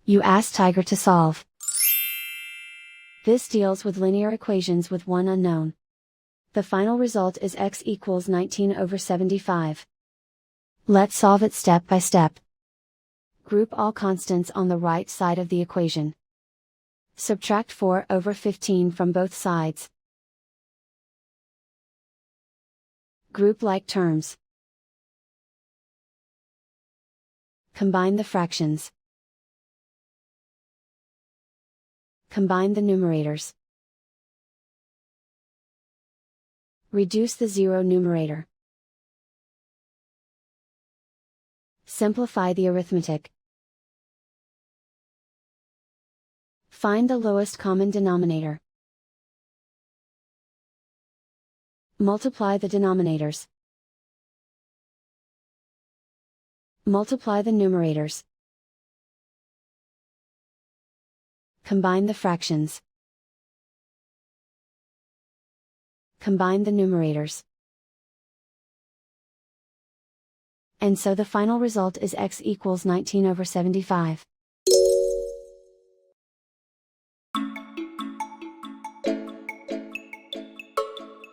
You ask Tiger to solve. This deals with linear equations with one unknown. The final result is x equals 19/75. Let's solve it step by step. Group all constants on the right side of the equation. Subtract 4/15 from both sides. Group like terms. Combine the fractions. Combine the numerators. Reduce the zero numerator. Simplify the arithmetic. Find the lowest common denominator. Multiply the denominators. Multiply the numerators. Combine the fractions. Combine the numerators. And so the final result is x equals 19/75.